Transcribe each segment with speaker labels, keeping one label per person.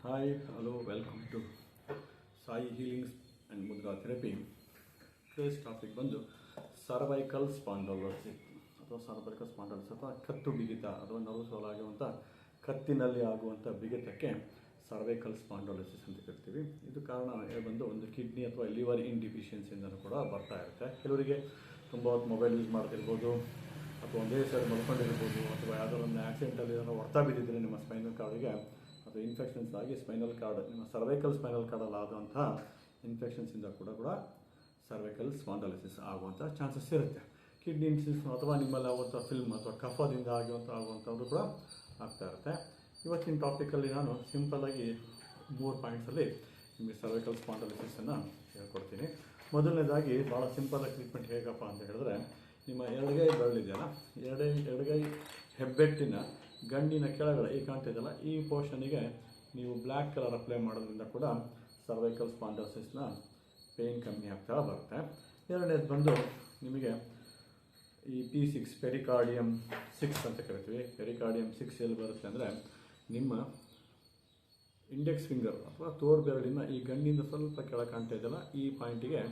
Speaker 1: Hi, hello, welcome to Sai Healings and Mudra Therapy. Today's topic ಬಂದು cervical spondylosis ಅಥವಾ cervical spondylosis ಅಥವಾ ಕತ್ತು ಬಿಗಿತ ಅಥವಾ ನರ್ವ್ ಸೋಲಾಗುವಂಥ ಕತ್ತಿನಲ್ಲಿ ಆಗುವಂಥ ಬಿಗಿತಕ್ಕೆ ಸರ್ವೈಕಲ್ ಸ್ಪಾಂಡಲೋಸಿಸ್ ಅಂತ ಕರಿತೀವಿ. ಇದು ಕಾರಣ ಬಂದು ಒಂದು ಕಿಡ್ನಿ ಅಥವಾ ಲಿವರ್ ಡಿಫಿಷಿಯನ್ಸಿಯಿಂದನೂ ಕೂಡ ಬರ್ತಾ ಇರುತ್ತೆ. ಕೆಲವರಿಗೆ ತುಂಬ ಹೊತ್ತು ಮೊಬೈಲ್ ಯೂಸ್ ಮಾಡ್ತಿರ್ಬೋದು ಅಥವಾ ಒಂದೇ ಸೈಡ್ ಮಲ್ಕೊಂಡಿರ್ಬೋದು ಅಥವಾ ಯಾವುದಾದ್ರು ಒಂದು ಆಕ್ಸಿಡೆಂಟಲ್ಲಿ ಏನಾದ್ರು ಹೊಡ್ತಾ ಬಿದ್ದಿದ್ರೆ ನಿಮ್ಮ ಸ್ಪೈನಲ್ ಕಾರ್ಡಿಗೆ ಅಥವಾ ಇನ್ಫೆಕ್ಷನ್ಸ್ ಆಗಿ ಸ್ಪೈನಲ್ ಕಾರ್ಡ್ ನಿಮ್ಮ ಸರ್ವೈಕಲ್ ಸ್ಪೈನಲ್ ಕಾರ್ಡಲ್ಲಿ ಆಗುವಂಥ ಇನ್ಫೆಕ್ಷನ್ಸಿಂದ ಕೂಡ ಸರ್ವೈಕಲ್ ಸ್ಪಾಂಡಲೋಸಿಸ್ ಆಗುವಂಥ ಚಾನ್ಸಸ್ ಇರುತ್ತೆ. ಕಿಡ್ನಿ ಇನ್ಫೆಕ್ಷನ್ ಅಥವಾ ನಿಮ್ಮಲ್ಲಿ ಆಗುವಂಥ ಫಿಲ್ಮ್ ಅಥವಾ ಕಫದಿಂದ ಆಗುವಂಥದ್ದು ಕೂಡ ಆಗ್ತಾ ಇರುತ್ತೆ. ಇವತ್ತಿನ ಟಾಪಿಕಲ್ಲಿ ನಾನು ಸಿಂಪಲ್ಲಾಗಿ 3 ಪಾಯಿಂಟ್ಸಲ್ಲಿ ನಿಮಗೆ ಸರ್ವೈಕಲ್ ಸ್ಪಾಂಡಲೋಸಿಸನ್ನು ಹೇಳ್ಕೊಡ್ತೀನಿ. ಮೊದಲನೇದಾಗಿ ಭಾಳ ಸಿಂಪಲ್ಲಾಗಿ ಟ್ರೀಟ್ಮೆಂಟ್ ಹೇಗಪ್ಪ ಅಂತ ಹೇಳಿದ್ರೆ, ನಿಮ್ಮ ಎಡಗೈ ಬೆರಳಿದೆಯಲ್ಲ, ಎಡಗೈ ಹೆಬ್ಬೆಟ್ಟಿನ ಗಂಡಿನ ಕೆಳಗಡೆ ಈ ಕಾಣ್ತಿದೆಯಲ್ಲ, ಈ ಪೋರ್ಷನಿಗೆ ನೀವು ಬ್ಲ್ಯಾಕ್ ಕಲರ್ ಅಪ್ಲೈ ಮಾಡೋದ್ರಿಂದ ಕೂಡ ಸರ್ವೈಕಲ್ ಸ್ಪಾಂಡಲೋಸಿಸ್ನ ಪೇಯ್ನ್ ಕಮ್ಮಿ ಆಗ್ತಾ ಬರುತ್ತೆ. ಎರಡನೇದು ಬಂದು ನಿಮಗೆ ಈ P6 ಪೆರಿಕಾರ್ಡಿಯಮ್ 6 ಅಂತ ಕರಿತೀವಿ. ಪೆರಿಕಾರ್ಡಿಯಮ್ 6 ಎಲ್ಲಿ ಬರುತ್ತೆ ಅಂದರೆ, ನಿಮ್ಮ ಇಂಡೆಕ್ಸ್ ಫಿಂಗರ್ ಅಥವಾ ತೋರ್ ಬೆರಳಿನ ಈ ಗಂಡಿಂದ ಸ್ವಲ್ಪ ಕೆಳಗೆ ಕಾಣ್ತಾ ಇದೆಯಲ್ಲ, ಈ ಪಾಯಿಂಟಿಗೆ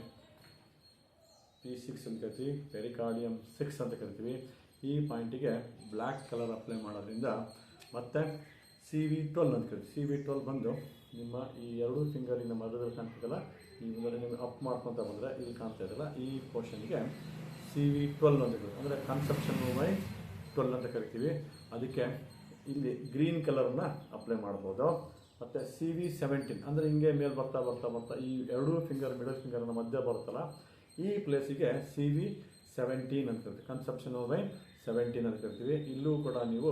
Speaker 1: P6 ಅಂತ ಕರಿತೀವಿ, ಪೆರಿಕಾರ್ಡಿಯಮ್ 6 ಅಂತ ಕರಿತೀವಿ. ಈ ಪಾಯಿಂಟಿಗೆ ಬ್ಲ್ಯಾಕ್ ಕಲರ್ ಅಪ್ಲೈ ಮಾಡೋದ್ರಿಂದ, ಮತ್ತು CV12 ಅಂತ ಕರಿತೀವಿ. CV12 ಬಂದು ನಿಮ್ಮ ಈ ಎರಡೂ ಫಿಂಗರಿನ ಮಧ್ಯದಲ್ಲಿ ಕಾಣ್ತಿದ್ದಲ್ಲ, ಈ ಮುಂದೆ ನೀವು ಅಪ್ ಮಾಡ್ಕೊತ ಬಂದರೆ ಇಲ್ಲಿ ಕಾಣ್ತಾ ಇದ್ದಲ್ಲ, ಈ ಪೋರ್ಷನ್ಗೆ CV12 ಅಂತ ಕರಿತೀವಿ. ಅಂದರೆ ಕನ್ಸೆಪ್ಷನ್ ಬೈ 12 ಅಂತ ಕರಿತೀವಿ. ಅದಕ್ಕೆ ಇಲ್ಲಿ ಗ್ರೀನ್ ಕಲರ್ನ ಅಪ್ಲೈ ಮಾಡ್ಬೋದು. ಮತ್ತು CV17 ಅಂದರೆ ಹಿಂಗೆ ಮೇಲೆ ಬರ್ತಾ ಈ ಎರಡೂ ಫಿಂಗರ್ ಮಿಡಲ್ ಫಿಂಗರ್ನ ಮಧ್ಯ ಬರುತ್ತಲ್ಲ, ಈ ಪ್ಲೇಸಿಗೆ CV17 ಅಂತ ಕರಿತೀವಿ. ಕನ್ಸೆಪ್ಷನ್ ಬೈ 17 ಅಂತ ಕರಿತೀವಿ. ಇಲ್ಲೂ ಕೂಡ ನೀವು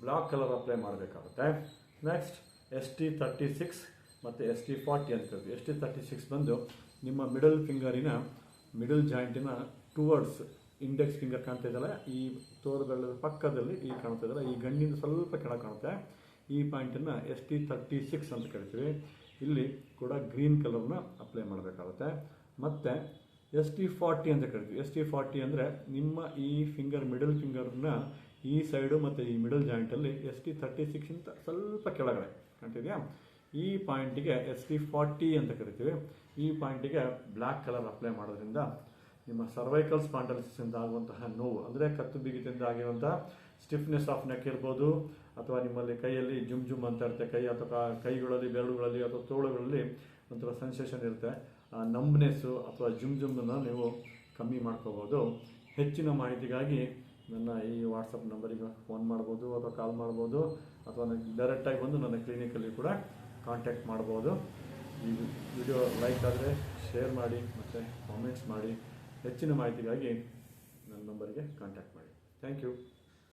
Speaker 1: ಬ್ಲಾಕ್ ಕಲರ್ ಅಪ್ಲೈ ಮಾಡಬೇಕಾಗುತ್ತೆ. ನೆಕ್ಸ್ಟ್ ST36 ಮತ್ತು ST40 ಅಂತ ಕರಿತೀವಿ. ST36 ಬಂದು ನಿಮ್ಮ ಮಿಡಲ್ ಫಿಂಗರಿನ ಮಿಡಲ್ ಜಾಯಿಂಟಿನ ಟುವರ್ಡ್ಸ್ ಇಂಡೆಕ್ಸ್ ಫಿಂಗರ್ ಕಾಣ್ತಾ ಇದ್ದಲ್ಲ, ಈ ತೋರುಗಳ ಪಕ್ಕದಲ್ಲಿ ಈ ಕಾಣ್ತಾ ಇದ್ದಲ್ಲ, ಈ ಗಂಡಿಂದ ಸ್ವಲ್ಪ ಕೆಳಗೆ ಕಾಣುತ್ತೆ, ಈ ಪಾಯಿಂಟನ್ನು ST36 ಅಂತ ಕರಿತೀವಿ. ಇಲ್ಲಿ ಕೂಡ ಗ್ರೀನ್ ಕಲರ್ನ ಅಪ್ಲೈ ಮಾಡಬೇಕಾಗುತ್ತೆ. ಮತ್ತು ST40 ಅಂತ ಕರಿತೀವಿ. ST40 ಅಂದರೆ ನಿಮ್ಮ ಈ ಫಿಂಗರ್ ಮಿಡಲ್ ಫಿಂಗರ್ನ ಈ ಸೈಡು ಮತ್ತು ಈ ಮಿಡಲ್ ಜಾಯಿಂಟಲ್ಲಿ ST36 ಇಂತ ಸ್ವಲ್ಪ ಕೆಳಗಡೆ ಕಾಣ್ತಿದೆಯಾ, ಈ ಪಾಯಿಂಟಿಗೆ ST40 ಅಂತ ಕರಿತೀವಿ. ಈ ಪಾಯಿಂಟಿಗೆ ಬ್ಲ್ಯಾಕ್ ಕಲರ್ ಅಪ್ಲೈ ಮಾಡೋದ್ರಿಂದ ನಿಮ್ಮ ಸರ್ವೈಕಲ್ ಸ್ಪಾಂಡಲೋಸಿಸ್ನಿಂದ ಆಗುವಂತಹ ನೋವು, ಅಂದರೆ ಕತ್ತು ಬಿಗಿತದಿಂದ ಆಗಿರುವಂಥ ಸ್ಟಿಫ್ನೆಸ್ ಆಫ್ ನೆಕ್ ಇರ್ಬೋದು, ಅಥವಾ ನಿಮ್ಮಲ್ಲಿ ಕೈಯಲ್ಲಿ ಜುಮ್ ಅಂತ ಇರುತ್ತೆ, ಕೈ ಅಥವಾ ಕೈಗಳಲ್ಲಿ ಬೆರಳುಗಳಲ್ಲಿ ಅಥವಾ ತೋಳುಗಳಲ್ಲಿ ಒಂಥರ ಸೆನ್ಸೇಷನ್ ಇರುತ್ತೆ. ನಂಬ್ನೆಸ್ಸು ಅಥವಾ ಜುಮ್ನ ನೀವು ಕಮ್ಮಿ ಮಾಡ್ಕೋಬೋದು. ಹೆಚ್ಚಿನ ಮಾಹಿತಿಗಾಗಿ ನನ್ನ ಈ ವಾಟ್ಸಪ್ ನಂಬರಿಗೆ ಫೋನ್ ಮಾಡ್ಬೋದು ಅಥವಾ ಕಾಲ್ ಮಾಡ್ಬೋದು, ಅಥವಾ ಡೈರೆಕ್ಟಾಗಿ ಬಂದು ನನ್ನ ಕ್ಲಿನಿಕಲ್ಲಿ ಕೂಡ ಕಾಂಟ್ಯಾಕ್ಟ್ ಮಾಡ್ಬೋದು. ಈ ವಿಡಿಯೋ ಲೈಕ್ ಆದರೆ ಶೇರ್ ಮಾಡಿ ಮತ್ತು ಕಾಮೆಂಟ್ಸ್ ಮಾಡಿ. ಹೆಚ್ಚಿನ ಮಾಹಿತಿಗಾಗಿ ನನ್ನ ನಂಬರಿಗೆ ಕಾಂಟ್ಯಾಕ್ಟ್ ಮಾಡಿ. Thank you.